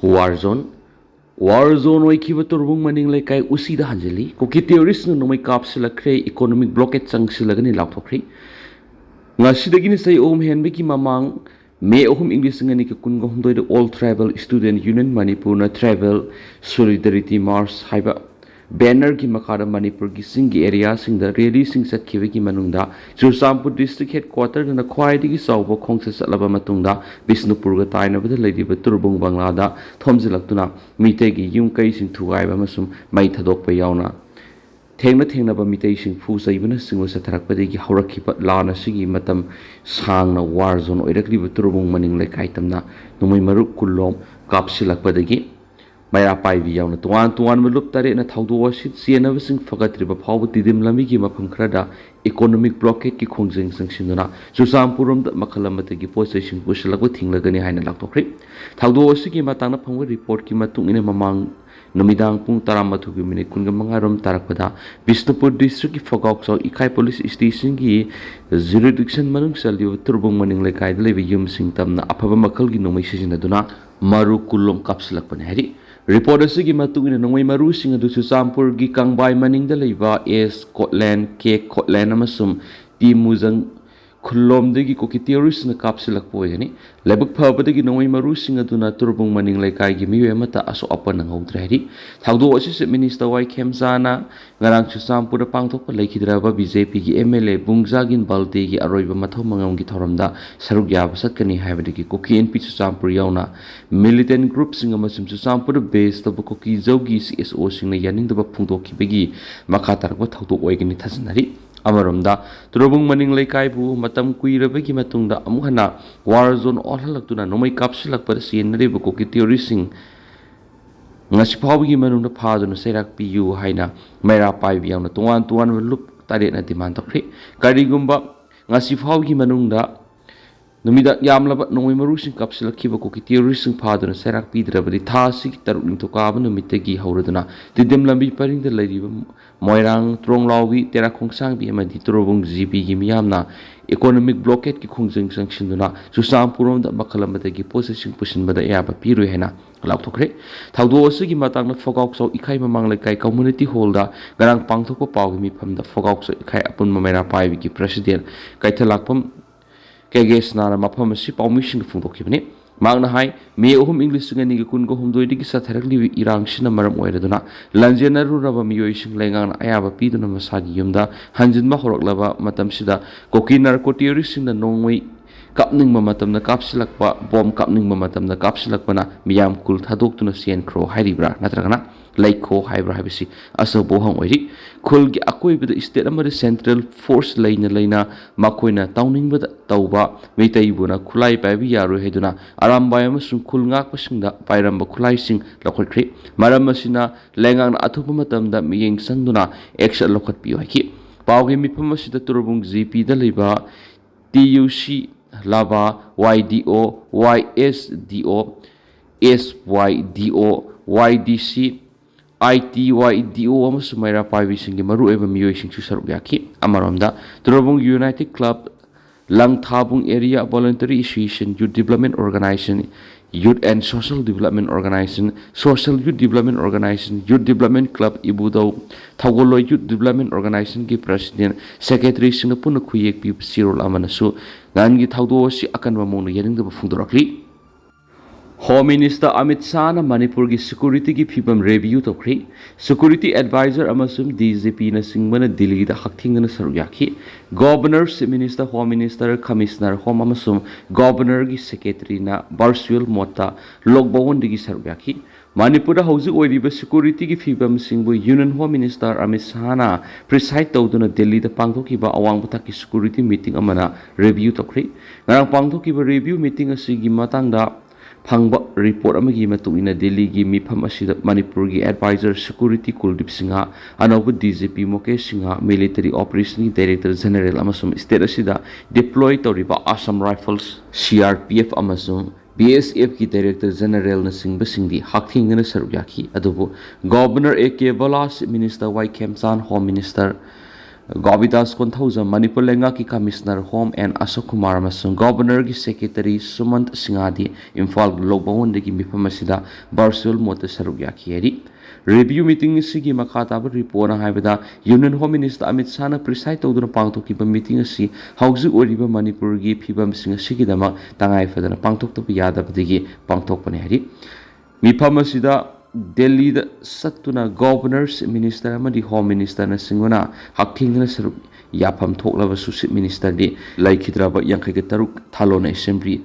war zone oi ki turbung maning lai kai usi da hanjali ko ki terrorist no mai kap sila kre economic blockade chang sila gani lak thokri ngasi dagi ni sai om hen ki mamang me ohum english ngani ki kun gom doi the all tribal student union manipur na travel solidarity march haiba banner ki makara manipur ki singi area sing da rally sing sat khiwe ki manungda Chursampur district headquarter na khwai digi sawbo khongse salaba matungda Bisnupur ga taina bada ladiba turbung banglada thomjilaktuna Meetei gi yum kai sing thugai ba masum mai thadok pa yauna thengna ba Meetei sing fu saibana singwa sa tharak pade gi haurakhi pa lana sigi matam sangna war zone oirakli ba turbung maning lai kai tamna numai maruk kullom kapsilak padagi Maya pai vi yauna tuan malup tare na thaudu wasit siena sing fagatri ba phau tidim lami gi mafam khrada economic blockade ki khongjeng sangsinuna Chursampurum da makhalamate gi possession pushalago thinglagani haina laktokri thaudu wasi gi matangna phangwa report ki matung ine mamang numidang pung 12 gi minute kun ga mangarom tarakpada Bisnupur district ki fogok so ikai police station gi jurisdiction manung saldi turbung maning le kai dele yum sing tamna aphaba makhal gi nomai sijinaduna maru kullom kapslak pan hari report asigi matungina nongmai maru sing adu Chursampur gi kangbai maning da leiba es Scotland ke Scotland amasum ti muzang khulom degi ko ki terrorist na kapsilak poyani lebuk phabadagi nongmai maru sing adu na turbung maning lai kai gi miwe mata aso apan nang hautre hari thaudo assistant minister wai khemsana ngarang Chursampur da pangthok pa laikhidraba BJP gi MLA bungjagin balde gi aroiba mathau mangam gi thoramda saruk ya basakani haibadagi ko ki NP Chursampur yauna militant group sing amasum Chursampur base da ko ki jogi CSO sing na yaning da phungtok khibagi makha tarak thaudo oigini thasanari Amaramda turubung maning lai kai bu matam kuirabagi matungda amuhana war zone olhalaktuna nomai kapsilak par sienri bu ko ki terroristing ngasi phawgi manungda phaduna serak piu haina mera pai biang na tuan lup tare na demand tokri karigumba ngasi phawgi manungda numida yamlaba nomai maru sing kapsilak khiba ko ki terroristing phaduna serak pidrabadi thasi taruk ning to ka banu mitegi hauraduna tidim lambi paring da lariba moirang tronglauwi tera khongsang bi amadi turobung GP gi miyamna economic blockade ki khongjeng sangsinduna Chursampurom da makhalamata gi possession pusin bada ya ba piru hena laukthokre thaudo asigi matang na fogok so ikhai mamang le kai community hall da garang pangthok pa gi mi pham da fogok so ikhai apun mamera pai gi president kai thalakpam keges na mafam si permission phungdokibani magna hai me ohum English ngani gi kun go hum doi digi sa tharakli irang sina maram oiraduna lanjena ru raba miyoi sing lengang ayaba piduna masagi yumda hanjin ma horoklaba matam sida koki narcotic sing na nongmai kapning ma matam na kapsilakpa bom kapning ma matam na kapsilakpana miyam kul thadok tuna sien kro hairibra natragana laiko haibra habisi asa bohang oiri khul gi akoi bida state amari central force laina makoina tawning bida tawba Meetei buna khulai paibi yaru heduna arambay amasung khul ngak pasingda pairamba khulai sing lokhotri maram asina lengang na athupa matamda miyeng sangduna action lokhat pi haki pawgi mipam asida turubung GP da leiba TUC lava YDO YSDO SYDO YDC ITYDO amasung mayra paibi singi maru eba miyoi sing saruk yaki amaramda turubung United Club Langthabung Area Voluntary Association Youth Development Organization Youth and Social Development Organization Social Youth Development Organization Youth Development Club Ibudau Thagolo Youth Development Organization ki President Secretary Singapore khuyek pi sirol amanasu ngangi thaudo si akan mamong yaning da phungdorakli Home Minister Amit Shah na Manipur ki security ki phibam review tokri security advisor amasum DGP na singmana Delhi da hakthing na saruyaki governor minister home minister commissioner home amasum governor ki secretary na virtual mota logbawon digi saruyaki Manipur hausi oiriba security ki phibam singbu union home minister Amit Shah na preside tawduna Delhi da pangthokiba awang bathaki security meeting amana review tokri ngarang pangthokiba review meeting asigi matangda Phangba report amagi matungina Delhi gi mifam asida Manipur gi advisor security Kuldip Singha anobu DGP Mukesh Singha military operation director general amasum state asida deploy toriba Assam Rifles CRPF amasum BSF ki director general na singba singdi hakthing na sarugyaki adubu governor AK Balas minister Y Kemsan home minister Govidas Konthoza Manipur Lengaki Commissioner Home and Ashok Kumar Masung Governor ki Secretary Sumant Singadi Imphal Lobawon de Mipamasida Barsul Mota Saruk Yakieri Review meeting sigi makata report na haibada Union Home Minister Amit Shah na preside tawduna pangtokkiba meeting asi hauji oriba Manipur gi phibam singa sigi dama tangai fadana pangtoktopa yadabadigi pangtokpane hari mifam asida Delhi da satuna governors minister amadi home minister na singona hakthingna saru yapam thoklaba susit minister di laikhidraba yankhai taruk thalona assembly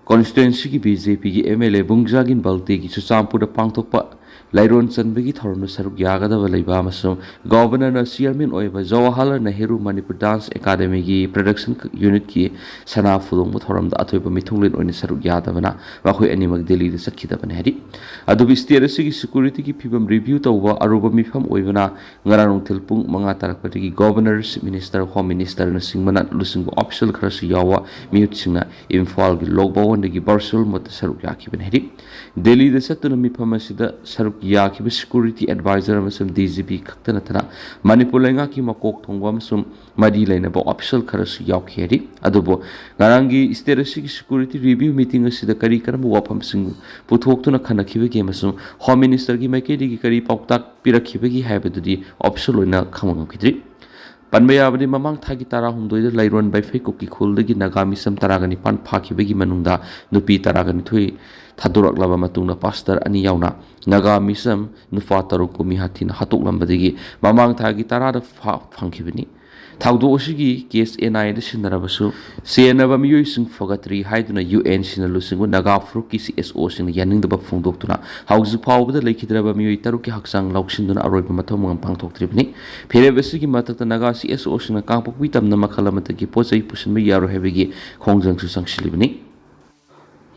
constituency ki BJP ki MLA bungjagin balte ki chuchampur da pangtokpa Lairon Chanbegi Thorno Saruk Yagadava Laiba Masum, Governor Chairman Oiva Jawaharlal Nehru Manipur Dance Academy ki Production Unit ki Sana Fulong Thoram the Atoiba Mitungin on Saruk Yadavana, Wahu Animal Delhi the Sakita Banheri. Adobe Stierasi Security ki Pibam Review Tova Aruba Mifam Oivana, Ngaranong Tilpung Mangatarapati Governors Minister Home Minister and Singmanat Lusing Optional Krasi Yawa Mutsina Imphal Logbo and the Barsul Mot Saruk Yaki Banheri. Delhi the Satuna Mipamasida Saruk Yaki Security Advisor Masum DGP Kaktanatana Manipur Lengaki Makok Tongwa Masum Madi Lainabo Optional Karas Yaukeri Adobo Narangi Sterasi Security Review Meeting Sida Kari Karam Wapam Sing Putoktuna Kanakivi Masum Home Minister Gimakedi Kari Pautak Pirakibagi Habitudi Optional Kamang Kidri Panbayabadi Mamang Taki Tara Humdo Lairon by Fekoki Kuldagi Nagami Sam Taragani Pan Pakibagi Manunda Nupi Taragani Tui Tadurak Lava Matuna Pastor Ani Yaona Naga Misam Nufa Taruk Mihatina Hatuk Lambadigi Mamang Tagi Tarada Funkibini Taudo Oshigi Case NI Shinarabasu Sienava Musing Fogatri Hiduna UN Sinalusingu Naga Fruki CSO Sin Yaning the Bafung Doctuna House Power the Lake Draba Taruki Haksang Lauxinduna Aroba Matomang Pangtok Tribni Perebesiki Matata Naga CSO Sin a Campo Vitam Namakalamaki Posay Pusin Yaro Heavy Kongjang to Sanction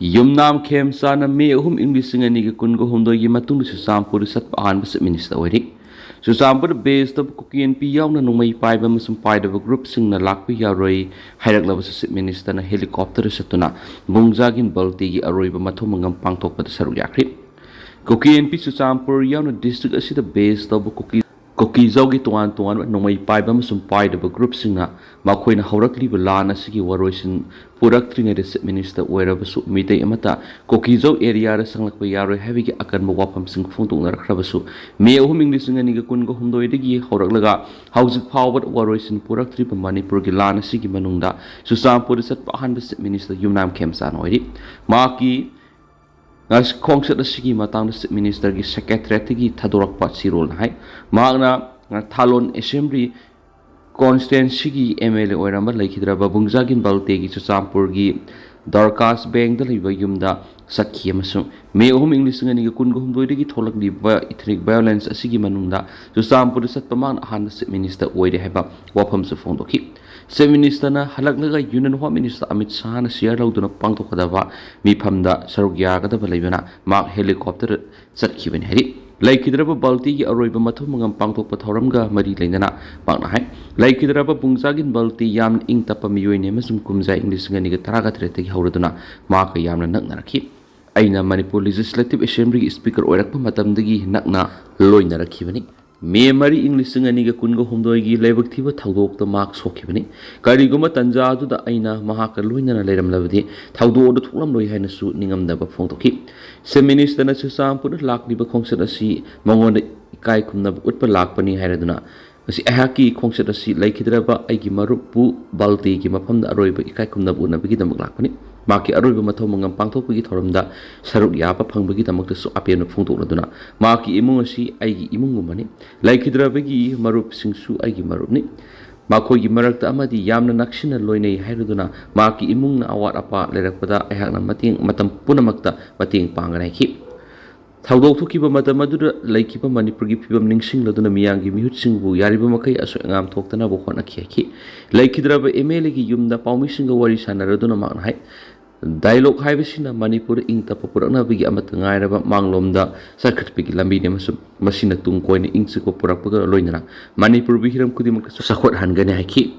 Yumnam Kem Sana me whom English sing and Kungo Hundo Yimatun Susampur sat on Minister Wadi. Susampur based of Cookie and Piana no may pipe and some part of a group sing the Lakpi Yaore, Hirak Minister and a helicopter Satuna, Bungzagin Balti, Aroiba Matomangam Pangtok at the Saruyakri. Cookie and P Susampur Yana district as the base of Cookie. Cookie Zogi to one, no may pipe and some part of a group singer, Makwin Horakli Lana Siki Waroisin, Purak Minister wherever so Meetei Amata, Cookie Zo area Sanglak Yaro heavy Akan Wapam Sing Funtung Rakrabasu, May whom English and Nigakungo Humdoidigi, Horaklaga, House Power Waroisin Purak Trip Manipur Lana Siki Manunda, Susam Purisat Pahan Minister Yunam Kemsan Oidi, Maki. As Kongsat the Siki Matang Minister gi Secretary Tadorak Patsirol Hai Magna Talon Assembly Constituency MLA Oramba Lakidraba Bungzagin Baltegi Susampurgi Darkas Bank the Liva Yumda Saki Masum May home English and Kungo Humdoigi Tolak Liva ethnic violence Asigi Manunda Susampur Satpaman Hans Minister Oide Heba Wapam Safondoki. Minister na halaglaga Union Home Minister Amit Shah na siya raw doon pangto kadava mipamda sarugya kadava laybana mak helicopter satkiban heri laikidraba balti gi aroiba mathum mangam pangto pathoramga mari lainana pangna hai laikidraba bungzagin balti yam ing tapa miyoi ne masum kumza English ngani ga taraga trete gi hawraduna mak yamna nakna rakhi aina Manipur Legislative Assembly Speaker oirakpa matamdagi nakna loina rakhibani May Mari English and Niga Kungo Humdoigi Labaktiva Taudo the Mark Sokibani, Kariguma Tanja to the Aina Mahaka Luina and Ledam Lavadi, Taudo the Tulam Loihana suit Ningam never Fontoki. Some minister Nasusam put a lak liba considercy, Mongon Kai Kumna Utpa Lakpani Haraduna. As Ahaki considercy like Hidraba, Aigimarupu, Balti, Gimapam the Aroiba Kaikumna Buna Bigidam Lakpani. Maki Aruba Matomangam Pangto Pigitoramda, Saruk Yapa Pangbagitamak so appear no Funto Raduna, Maki Imungashi, Aigi Imungumani, like Hidrabagi, Marup Singsu, Aigi Marupni, Mako Yimarak Amadi, Yamna Nakshina Loine Haraduna, Maki Imung Awat Apa, Lerapada, Ahana Mating, Matam Punamakta, Mating Panganaki. Taudo to keep a Matamadura, like keep a Manipuri Pibam Ningsing Laduna Miyangi Mutsingu, Yaribamaka, as Angam Tokana Bokona Kiaki, like Hidraba Emeligi Yumda Paumising Warisana Raduna Manhai. Dialogue Hivesina Manipur in Tapapurana Bigi Amatangaira Manglomda, Circuit Pig Lambini Machina Tuncoin Insiko Purapuga Loina, Manipur Bihiram Kudimak Sakot Hanganaki.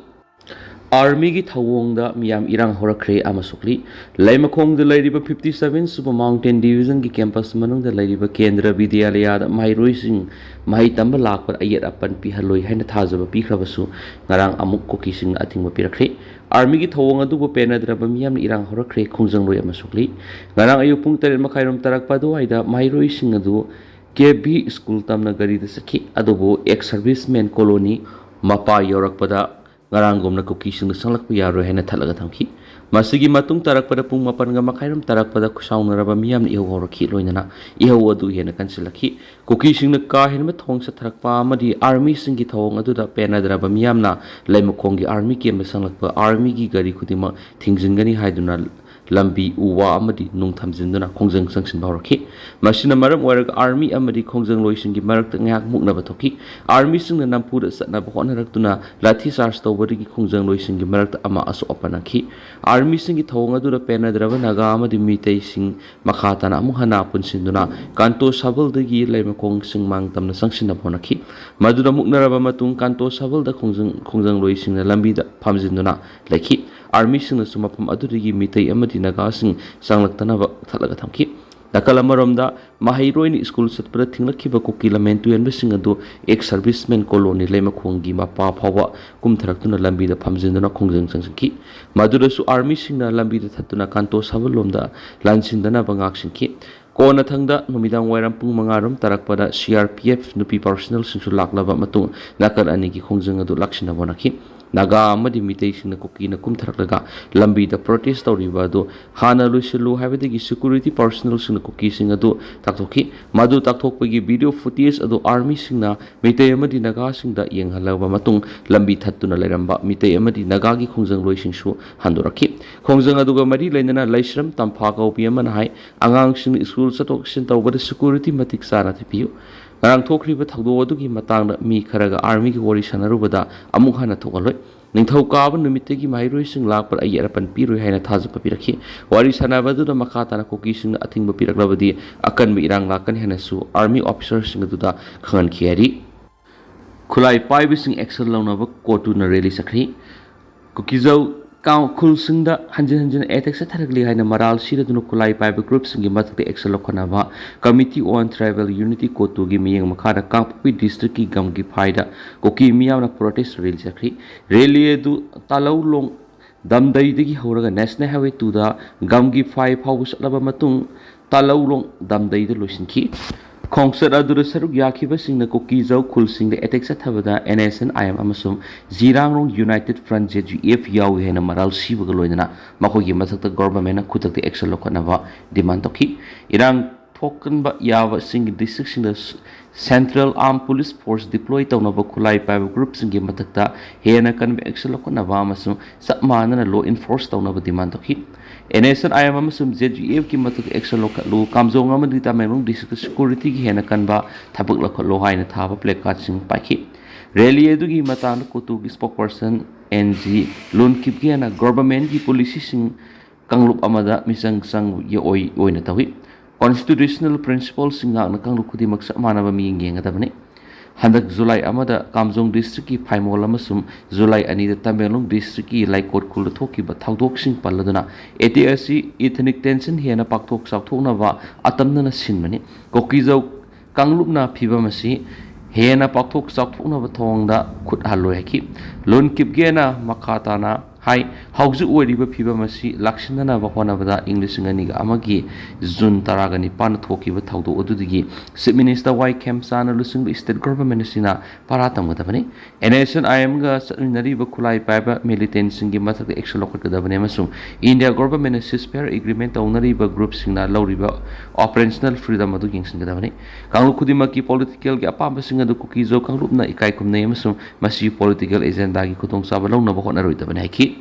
Army gi thawongda miyam irang horakre amasukli laimakong de lairiba 57 Super Mountain Division gi campus manung de lairiba Kendra Vidyalaya da mairoi sing mai tamba lakpa ayat apan pi haloi haina thajaba pi khrabasu ngarang amuk koki sing atingba pirakre Army gi thawong adu bo penadraba miyam irang horakre khungjang loi amasukli ngarang ayu pung 3 makhairom tarakpa do aida mairoi sing adu KB school tamna gari da sakhi adubo ex serviceman colony mapa yorakpada ngarang gomna kuki sing sanglak yaro hena thalaga thamki masigi matung tarak pada pung mapan ga makhairam tarak pada kusaung naraba miyam ni ihor rakhi loinana ihor adu hena kansilakhi kuki sing na ka hen ma thong sa tharak pa amadi army sing gi thong adu da pena draba miyam na laimukong gi army ke ma sanglak pa army gi gari khudima thingjingani haiduna lambi uwa amadi nung thamjinduna khongjang sangsin bawrakhi masina maram warag army amadi khongjang loising gi marak ngak mukna bathoki army sing na nampur satna bhona raktuna lathi charge tawbari gi khongjang loising gi marak ama aso apanakhi army sing gi thawng adu ra pena draba naga amadi mitei sing makhata na muhana punsinduna kanto sabal de gi laima khong sing mang tamna sangsin bhonakhi madura mukna raba matung kanto sabal da khongjang loising na lambi da phamjinduna lakhi army sing na sumapam adurigi mitei amadi naga sing sanglak ba thalaga thamki nakala maromda mahairoini school satpra thinglakhi ba koki lamentu en sing adu ek serviceman colony lema khongi ma pa phawa kum tharaktuna lambi da phamjinduna khongjang sangki madura su army sing na lambi da thatuna kanto sabalomda lansindana bangak singki kona thangda numidang wairam pung mangarom tarakpada CRPF nupi personal singsu laklaba matung nakar ani ki khongjang adu lakshina bonakhi naga amadi mitei sing na koki na kum tharaklaga lambi da protest tawriba adu hana lusilu habedi gi security personnel sing na koki sing adu takthokhi madu takthokpagi video footage adu army sing na mitei amadi naga sing da yenghalaba matung lambi thattuna leramba mitei amadi naga gi khongjang loi sing su handorakhi khongjang adu ga mari leinana laisram tampha kaupi amana hai angang sing school satok sin tawbada security matik sana thipiu ngarang thokriba thagdo adugi matangda mi kharaga army gi wari sanarubada amuk hana thokaloi ningthau kaaba numitegi mairoi sing lakpar ayarapan piroi haina thajapa pirakhi wari sanabadu da makata na koki sing athingba piraklabadi akan mi irang lakan hena su army officers sing adu da khangan khiari khulai paibi sing action launaba kotu na rally sakri kokizau khul singda hanjin attack sa tharagli haina maral sira dunu kulai paiba group singi mathakte action lokhanaba committee on tribal unity kotu gi miyeng makhara kangpui district ki gamgi phaida koki miyamna protest rally sakri rally edu talaulong damdai digi horaga national highway 2 da gamgi phai phawus laba matung talaulong damdai da loisinki Kongsat adura saruk yakiba sing na koki zau khul sing de attack sa thabada NSN IM amasum Zirangrong United Front JGF yawi hena maral sibaga loinana makogi mathakta government na khutakte action lokhanaba demand tokki irang thokanba yawa sing district sing Central Armed Police Force deploy tawnaba khulai paiba group sing gi mathakta hena kan action lokhanaba amasum sapmana law enforce tawnaba demand tokki NSN IM amasum ZGF ki matuk action lokhalu kamjong amadi tamenglong district security gi hena kanba thabak lokhalu haina thaba placard sing paikhi rally edu gi matan kutu gi spokesperson NG loan kip gi na government gi policy sing kanglup amada misang sang ye oina tawi constitutional principles sing na kanglup khudi maksa manaba mi ngenga tabani handak July amada kamjong district ki phaimol amasum July ani da Tamenglong district ki laikot khul thoki ba thawdok sing palladuna ATSC ethnic tension hena pakthok sakthokna ba atamna na sinmani kokizau kanglupna phibamasi hena pakthok sakthokna ba thongda khut haloi haki lon kip gena makhata na hai hauju oriba phibamasi lakshindana ba honabada English ngani ga amagi June taragani pan thoki ba thawdo odudigi chief minister Y Camp sana lusung state government sina paratam gadabani NSN IM ga saninari ba khulai paiba militant singi mathak action lokot gadabani masum India government ceasefire agreement tawnari ba group singna lawriba operational freedom adu gingsing gadabani kanglu khudima ki political gi apamba singa du kukizo kanglupna ikai kumne masum masi political agenda gi khutong saba lawna ba honaroi dabani haki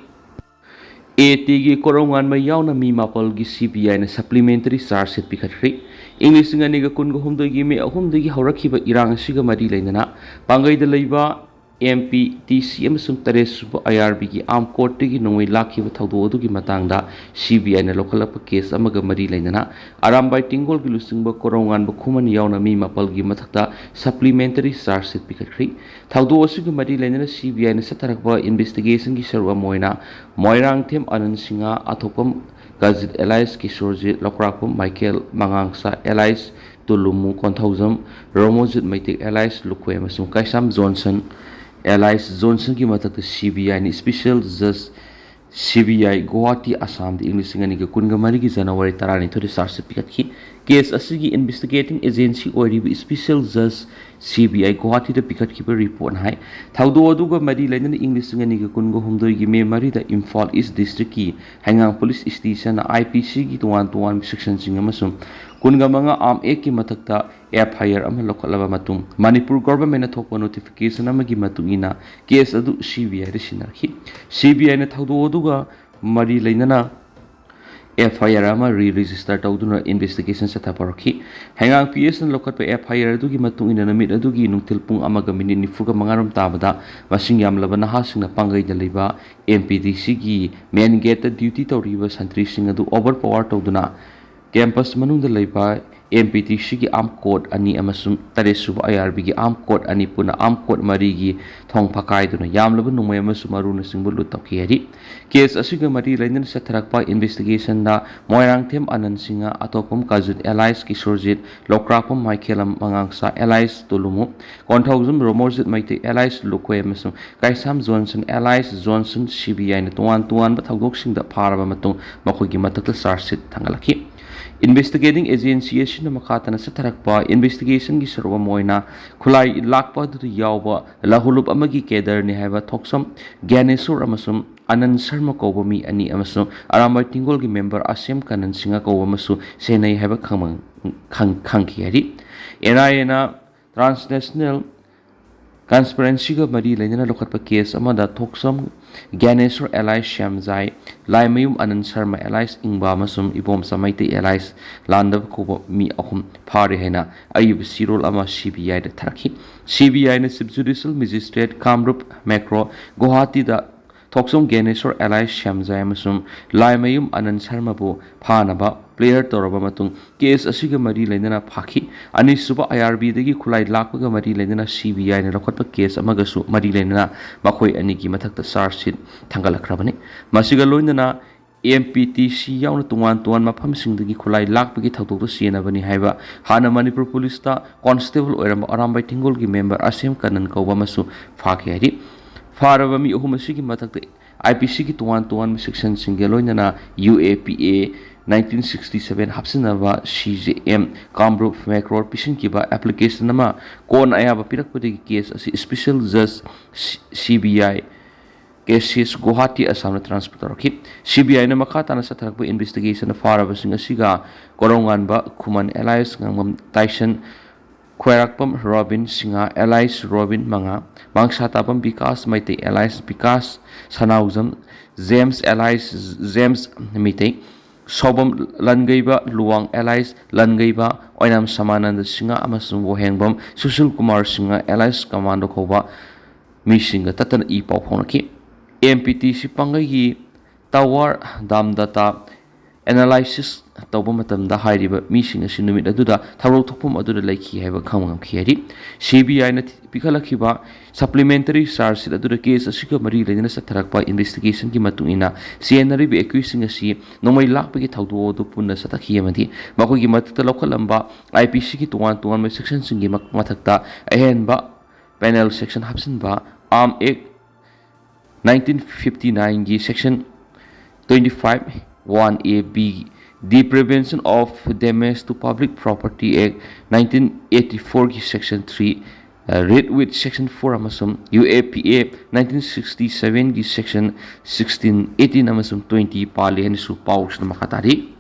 ATG Korounganba yaona mi mapal gi CBI na supplementary charge sheet pikhathri English ngani ga kun go humdoi gi me ahumdoi gi haurakhiba irang asiga mari leinana pangai da leiba MPTC अमसुंग तरेसुब IRB की arm court की नोंगई लाखिब थौदो अदुगी मतंगदा CBI ने लोखलप case अमग मरी लेना अरामबाई टिंगोल की लुसिंग कोरौंगानब खुमन यावना मी मपल की मथक्ता supplementary chargesheet पिखत्रि थौदो असुगी मरी लेना CBI ने सतरकब इन्वेस्टिगेशन की सरुआ Moina Moirangthem Anand Sinha अथोपम Gazit Elias Kisorjit Lokrakpum Michael Mangangsa Elias Tulumu Konthozam Romojit Maitik Elias Lukwe Masum Kaisam Johnson Elias Johnson ki matak CBI ni Special Judge CBI Guwahati Assam di English ngani ke kunga mari ki January tarani thori sarse pikat ki case asigi investigating agency ori Special Judge CBI Guwahati da pikat ki report hai thaudo aduga mari laina English ngani ke kunga humdoi ki me mari da Imphal East District ki Hangang Police Station IPC ki tuan section singa masum kunga manga am ek ki matakta FIR ama lokalaba matung Manipur government na thokpa notification ama ki matungina case adu CBI re sinarhi CBI na thaudo aduga mari lainana FIR ama re-register tawduna investigation sa taparokhi hangang PS na lokat pa FIR adu ki matungina namit adu ki nungtil pung amaga minit nifuga mangaram tabada masing yamlaba na hasing na pangay daliba MPDC ki main gate duty tawriba santri sing adu overpower tawduna campus manung dalaiba MPTC की आम code अनि अमसुम तरेसुब IRB की आम code अनि पुना आम code मरी की थोंग फकाई दुना यामलब नुमय अमसुम अरुण सिंह लुतकी हरि केस असिग मरी लैनन सथरकपा इन्वेस्टिगेशन दा मोयरांगथेम आनंद सिंह अतोपम काजुत एलाइस किशोरजित लोक्रापम माइकेलम मंगांगसा एलाइस तुलुमु कोंथौजुम रोमोरजित माइते एलाइस लुकोय अमसुम Kaisam Johnson alias Johnson CBI ने तुआन बथौदोक सिंह दा फारबा मतुंग मखोगी मतक chargesheet थंगलखि Investigating agency asina makatana sa tarakpa investigation gi sarwa moina khulai lakpa du yawba lahulup amagi kedar ni haiba thoksam Gyanesur amasum Anand Sharma koba mi ani amasum aramai tingol gi member Asem Kanan Singa koba masu senai haiba khangki hari ena transnational Transparency ga mari lainana lokatpa case amada thoksam Gyanesur Elias Shamjai Laimayum Anand Sharma Elias Ingba masum ibom samaite Elias Landakhre mi ahum phare hena ayub sirol ama CBI da tharaki CBI ne subjudicial magistrate Kamrup Macro Guwahati da thoksam Gyanesur Elias Shamjai masum Laimayum Anand Sharma bu phanaba player toraba matung case asiga mari lainana phaki ani suba IRB dagi khulai lakpaga mari lainana CBI ne lokotpa case amagasu mari lainana makhoi ani ki mathakta charge thangalakrabani masiga loinana MPTC yauna tuan mafam singdagi khulai lakpagi thautok to sienabani haiba hana Manipur police ta constable oiram arambai tingol gi member Asem Kanan kauba masu phaki hari faraba mi ohum asigi mathakta IPC ki tuan section singeloinana UAPA 1967 hapsinaba CJM Kamrup Macro Pishin kiba application nama kon ayaba pirakpadi case asi special judge CBI cases Guwahati Assam transfer torki CBI na makatana sa tarakba investigation na faraba singa siga Korounganba Kuman Elias ngam Tyson Khwerakpam Robin Singa Elias Robin Manga Mangsatapam Bikas Maite Elias Bikas Sanauzam James Elias James Meetei Sobam Langaiba Luang Elias Langaiba Oinam Samananda Singa amasung Wohengbam Sushil Kumar Singa Elias Commando Koba Mi Singa Tatan I Pau Honaki MPTC Pangai Tower Dam Data Analysis Tauba Matamda Hariba Mi Singa Sinumit Aduda Taro Topum Aduda Laki have a common Kieri CBI Nat Pikalakiba supplementary charge Aduda case a Sika Marie Lena Satarakpa investigation Gimatuna CNRB accusing a sea no my luck begit how to Puna Satakiamati Makogi Matata Lokalamba IPC to one sections in Gimak Matakta Ahenba panel section Hapsenba Arm 8 1959 G section 25 1AB the Prevention of Damage to Public Property Act 1984 ki section 3 read with section 4 amasum UAPA 1967 ki section 16 18 amasum 20 pali hen su paus na makatari